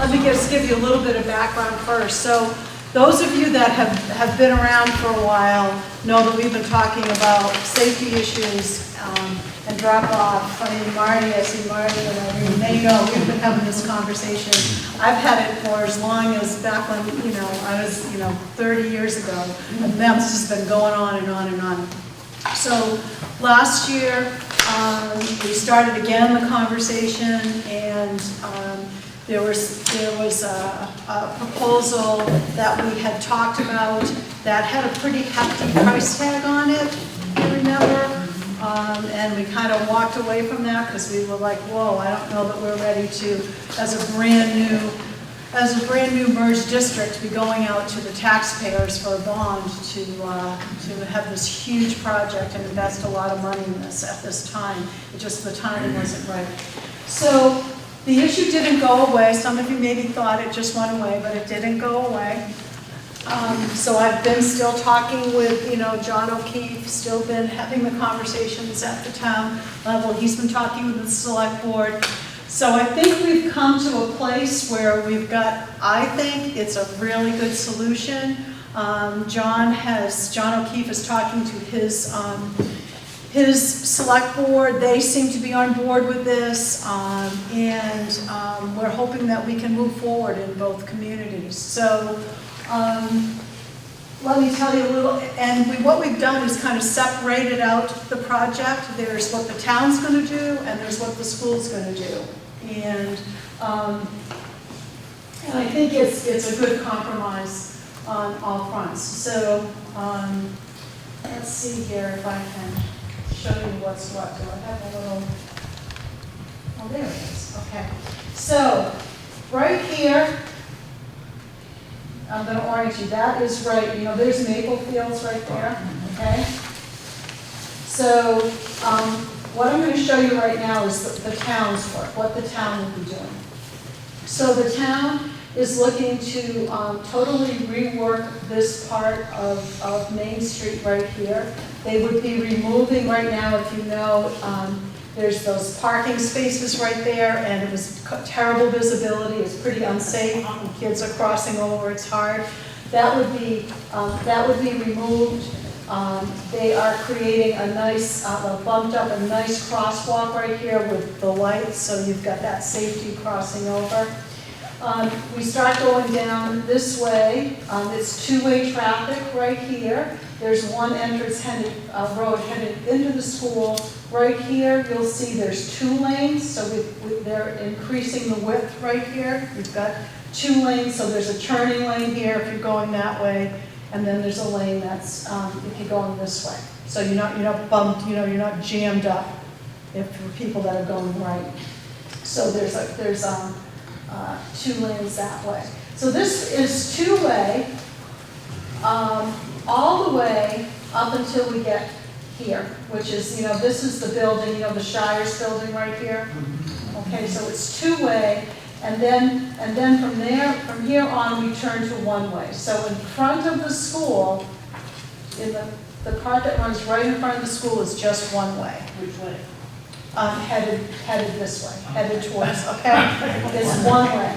Let me just give you a little bit of background first. So those of you that have been around for a while know that we've been talking about safety issues and drop-off. I mean, Marty, I see Marty, and I may know, we've been having this conversation. I've had it for as long as back when, I was, 30 years ago. And that's just been going on and on and on. So last year, we started again the conversation, and there was a proposal that we had talked about that had a pretty hefty price tag on it, if you remember. And we kind of walked away from that because we were like, whoa, I don't know that we're ready to, as a brand new merged district, to be going out to the taxpayers for a bond to have this huge project and invest a lot of money in this at this time. The timing wasn't right. So the issue didn't go away. Some of you maybe thought it just went away, but it didn't go away. So I've been still talking with, John O'Keefe, still been having the conversations at the town level. He's been talking with the select board. So I think we've come to a place where I think it's a really good solution. John O'Keefe is talking to his select board. They seem to be on board with this, and we're hoping that we can move forward in both communities. So let me tell you a little, and what we've done is kind of separated out the project. There's what the town's going to do, and there's what the school's going to do. And I think it's a good compromise on all fronts. So let's see here if I can show you what's what. Do I have a little? Oh, there it is. Okay. So right here, I'm going to orient you. That is right. There's Maple Fields right there. Okay. So what I'm going to show you right now is the town's work, what the town will be doing. So the town is looking to totally rework this part of Main Street right here. They would be removing right now, if you know, there's those parking spaces right there, and it was terrible visibility. It's pretty unsafe. Kids are crossing over. It's hard. That would be removed. They are creating a nice, bumped up a nice crosswalk right here with the lights, so you've got that safety crossing over. We start going down this way. It's two-way traffic right here. There's one entrance road headed into the school. Right here, you'll see there's 2 lanes, so they're increasing the width right here. You've got 2 lanes, so there's a turning lane here if you're going that way, and then there's a lane that's if you're going this way. So you're not bumped, you're not jammed up for people that are going right. So there's 2 lanes that way. So this is 2-way all the way up until we get here, which is, this is the building, the Shire's building right here. Okay, so it's 2-way, and then from here on, we turn to 1-way. So in front of the school, in the part that runs right in front of the school is just 1-way. Which way? Headed this way, headed towards, okay? It's 1-way.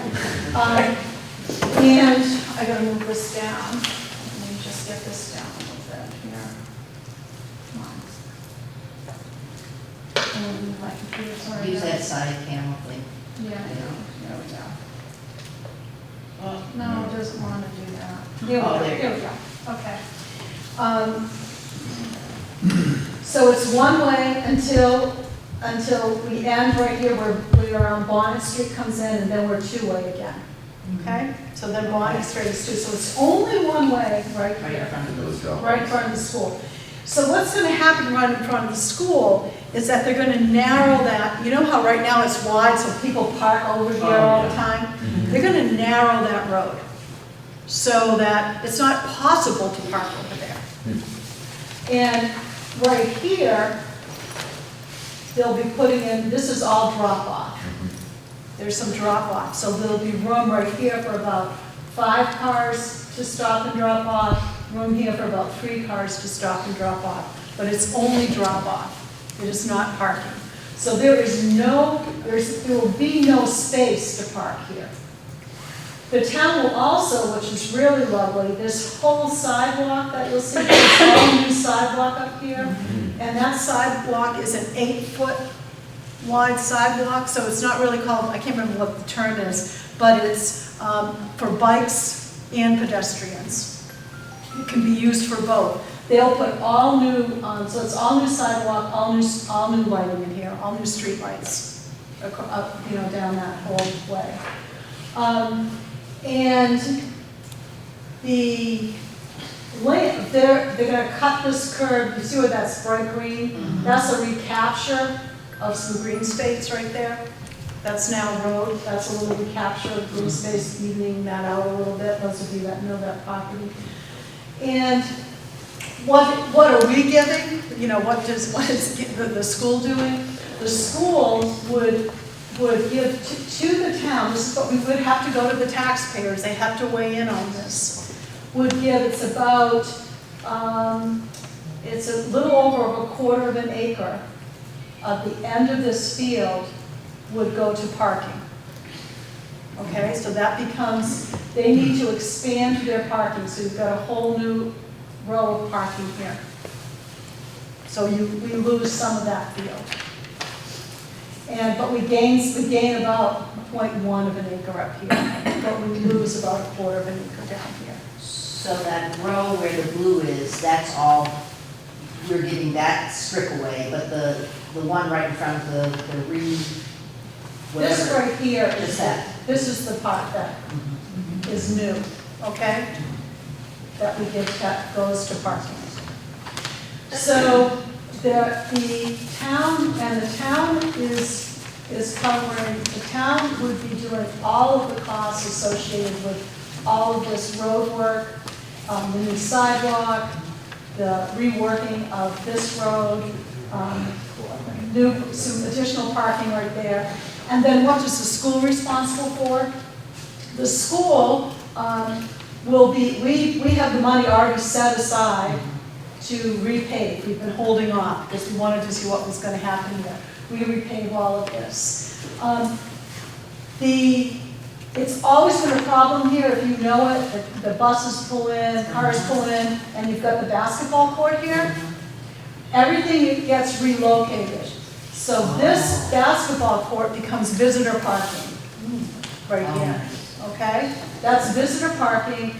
And I gotta move this down. Let me just get this down a little bit here. Come on. And my computer's already Use done. that side camera thing. Yeah, I know. There we go. Oh, No, it doesn't want to do that. Oh, there you Here we go. Okay. So it's 1-way until we end right here where we are on Bonnet Street comes in, and then we're 2-way again. Okay? So then Bonnet Street is 2. So it's only 1-way right Right in here. front of the school. Right in front of the school. So what's going to happen right in front of the school is that they're going to narrow that. You know how right now it's wide, so people park over here all the time? They're going to narrow that road so that it's not possible to park over there. And right here, they'll be putting in, this is all drop-off. There's some drop-off. So there'll be room right here for about 5 cars to stop and drop off. Room here for about 3 cars to stop and drop off, but it's only drop off. It is not parking. So there will be no space to park here. The town will also, which is really lovely, this whole sidewalk that you'll see, this all new sidewalk up here, and that sidewalk is an 8-foot wide sidewalk, so it's not really called, I can't remember what the term is, but it's for bikes and pedestrians. It can be used for both. They'll put all new, so it's all new sidewalk, all new lighting in here, all new street lights, up, down that whole way. And they're going to cut this curb. You see where that's bright green? Mm-hmm. That's a recapture of some green space right there. That's now road. That's a little recapture of green space, evening that out a little bit. Those of you that know that property. And what are we giving? What is the school doing? The school would give to the town, this is what we would have to go to the taxpayers, they have to weigh in on this, would give, it's about, it's a little over 1/4 of an acre of the end of this field would go to parking. Okay, so that becomes, they need to expand their parking, so you've got a whole new row of parking here. So we lose some of that field. But we gain about 0.1 of an acre up here, but we lose about 1/4 of an acre down here. So that row where the blue is, that's all, we're giving that strip away, but the one right in front of the whatever. This right here Just is that. This is the part that is new, okay? That we give, that goes to parking. So the town, and the town is covering, the town would be doing all of the costs associated with all of this road work, the new sidewalk, the reworking of this road, some additional parking right there. And then what is the school responsible for? The school will be, we have the money already set aside to repave. We've been holding off because we wanted to see what was going to happen here. We repave all of this. It's always been a problem here, if you know it, the buses pull in, cars pull in, and you've got the basketball court here. Everything gets relocated. So this basketball court becomes visitor parking right here, okay? That's visitor parking.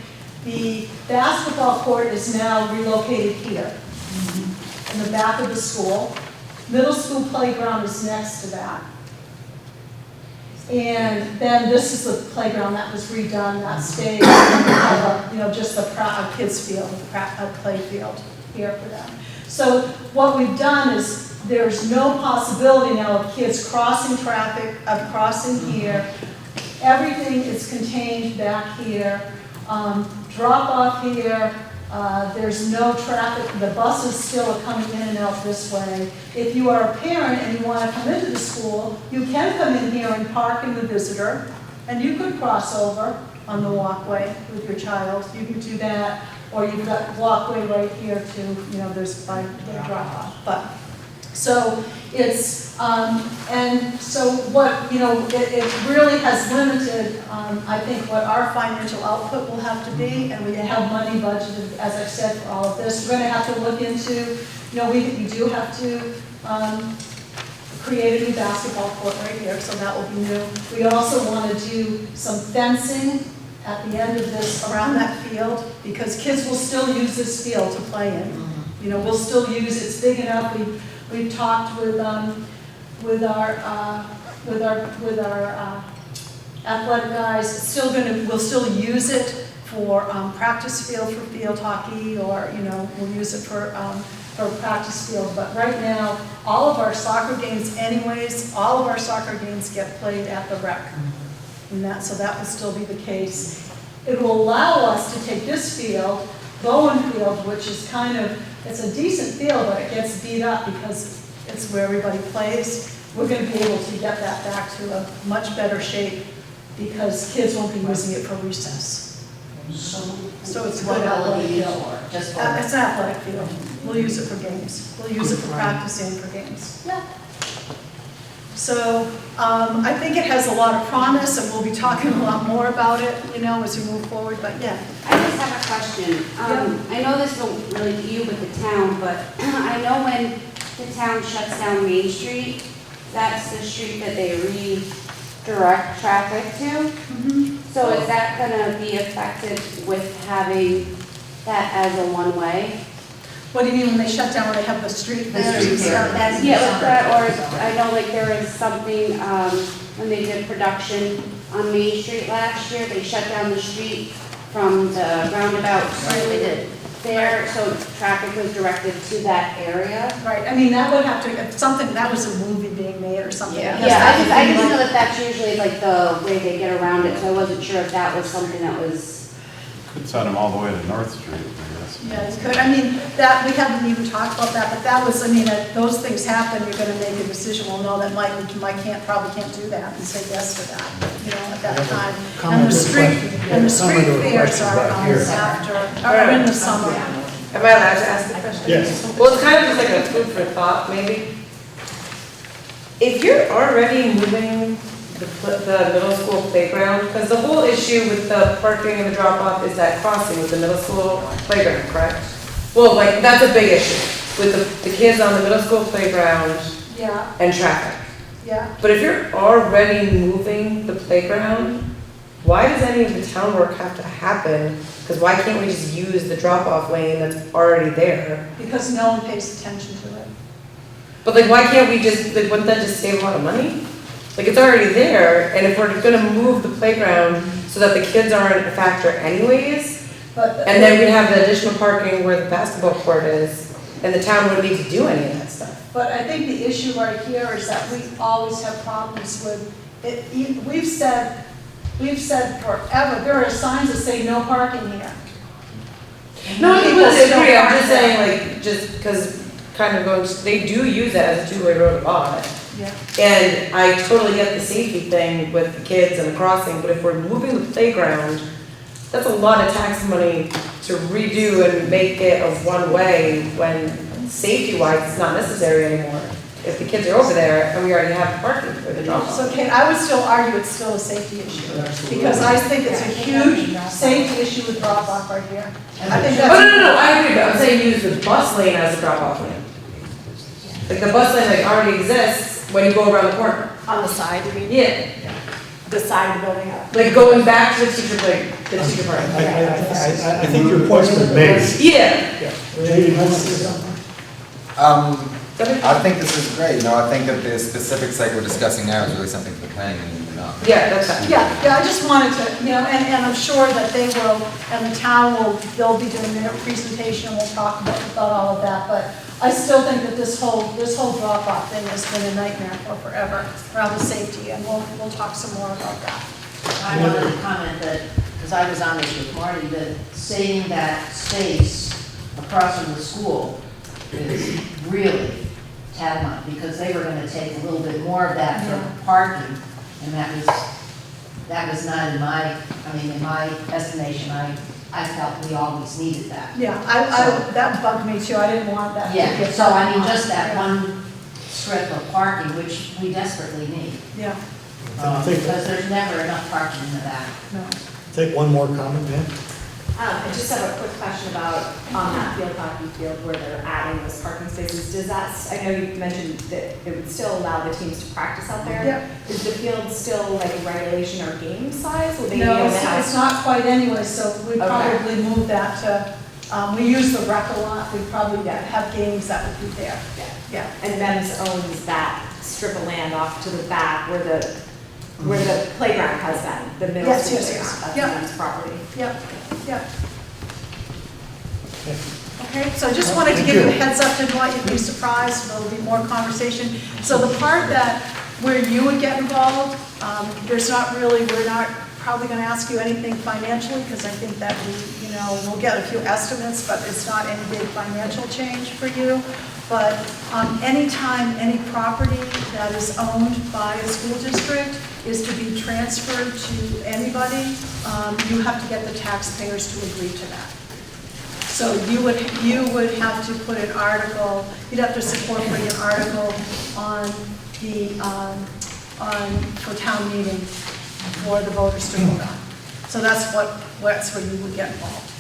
The basketball court is now relocated here in the back of the school. Middle school playground is next to that. And then this is the playground that was redone, that stayed, just a kids field, a play field here for them. So what we've done is there's no possibility now of kids crossing traffic, of crossing here. Everything is contained back here. Drop off here. There's no traffic. The buses still are coming in and out this way. If you are a parent and you want to come into the school, you can come in here and park in the visitor, and you could cross over on the walkway with your child. You can do that, or you've got walkway right here too. There's by drop off. But so it's and so what it really has limited. I think what our financial output will have to be, and we have money budgeted, as I said, for all of this. We're going to have to look into. We do have to create a new basketball court right here, so that will be new. We also want to do some fencing at the end of this around that field, because kids will still use this field to play in. We'll still use it. It's big enough. We've talked with our athletic guys. We'll still use it for practice field for field hockey, or we'll use it for practice field. But right now, all of our soccer games, all of our soccer games get played at the rec, so that will still be the case. It will allow us to take this field, Bowen Field, which is it's a decent field, but it gets beat up because it's where everybody plays. We're going to be able to get that back to a much better shape because kids won't be using it for recess. So it's a good athletic field. It's an athletic field. We'll use it for games. We'll use it for practice and for games. Yeah. So I think it has a lot of promise, and we'll be talking a lot more about it, you know, as we move forward, but yeah. I just have a question. I know this isn't really you, but the town, but I know when the town shuts down Main Street, that's the street that they redirect traffic to. So is that gonna be affected with having that as a one-way? What do you mean when they shut down, when they have the street The there? street there, that's Yeah, like that, or I know like there was something, when they did production on Main Street last year, they shut down the street from the roundabout to there, so traffic was directed to that area. Right, I mean, that would have to, if something, that was a movie being made or something. Yeah. guess Yeah, that I would just be know like- that that's usually like the way they get around it, so I wasn't sure if that was something that was. Could send them all the way to North Street, I guess. Yeah, you could, I mean, that, we haven't even talked about that, but that was, I mean, those things happen, you're gonna make a decision, well, no, that Mike probably can't do that and say yes to that, you know, at that time. And Comment the or street, question? and the Yeah, street comment or fairs question are back here. after, are in the summer. Am I allowed to ask the question? Yes. Well, it's kind of just like a food for thought, maybe. If you're already moving the middle school playground, because the whole issue with the parking and the drop-off is that crossing with the middle school playground, correct? Well, like, that's a big issue, with the kids on the middle school playground Yeah, and traffic. yeah. But if you're already moving the playground, why does any of the town work have to happen? Because why can't we just use the drop-off lane that's already there? Because no one pays attention to it. But like, why can't we just, like, wouldn't that just save a lot of money? Like, it's already there, and if we're gonna move the playground so that the kids aren't a factor anyways, But. and then we have the additional parking where the basketball court is, and the town wouldn't need to do any of that stuff. But I think the issue right here is that we always have problems with, it. We've said forever, there are signs that say no parking here. No, I People completely still agree, I'm park just there. saying, like, just because kind of going, they do use it as a two-way road a lot. Yeah. And I totally get the safety thing with the kids and the crossing, but if we're moving the playground, that's a lot of tax money to redo and make it a one-way when safety-wise, it's not necessary anymore. If the kids are over there and we already have parking for the drop-off. So Kate, I would still argue it's still a safety issue, because I think it's a huge safety issue with drop-off right here. I think Oh, that's. no, I agree, but I'm saying use the bus lane as a drop-off lane. Like the bus lane like already exists when you go around the corner. On the side, you mean? Yeah, The side of the building? like going back to the teacher, like, the teacher part. I think your point's been made. Yeah. Judy, you want to say something? I think this is great, you know, I think that the specifics like we're discussing now is really something for planning and not. Yeah, that's fine. Yeah, I just wanted to, you know, and I'm sure that they will, and the town will, they'll be doing their presentation, and we'll talk about all of that, but I still think that this whole drop-off thing has been a nightmare for forever around the safety, and we'll talk some more about that. I wanted to comment that, because I was on this with Marty, that saving that space across from the school is really tantamount, because they were gonna take a little bit more of that for parking, and that was not in my estimation, I felt we always needed that. Yeah, that bugged me too, I didn't want that. to Yeah, get- so I mean, just that one strip of parking, which we desperately need, Yeah, because there's never enough parking in the back. no. Take one more comment, man. I just have a quick question about on that field hockey field where they're adding those parking spaces. Does that, I know you mentioned that it would still allow the teams to practice out there. Yeah. Is the field still like a regulation or game size? Will they be No, able to it's have? not quite anyway, so we Okay. probably move that to, we use the rec a lot, we probably have games that would be there. Yeah. And MEMS owns that strip of land off to the back where the playground has been, the middle Yes, school yes, playground. yes. That's Yeah. MEMS property. Yep, yep. Okay, so I just wanted to give you a heads up, didn't want you to be surprised, there'll be more conversation. So the part that, where you would get involved, there's not really, we're not probably gonna ask you anything financially, because I think that we'll get a few estimates, but it's not any big financial change for you. But anytime any property that is owned by a school district is to be transferred to anybody, you have to get the taxpayers to agree to that. So you would have to put an article, you'd have to support putting an article on for town meeting for the voters to vote on. So that's where you would get involved.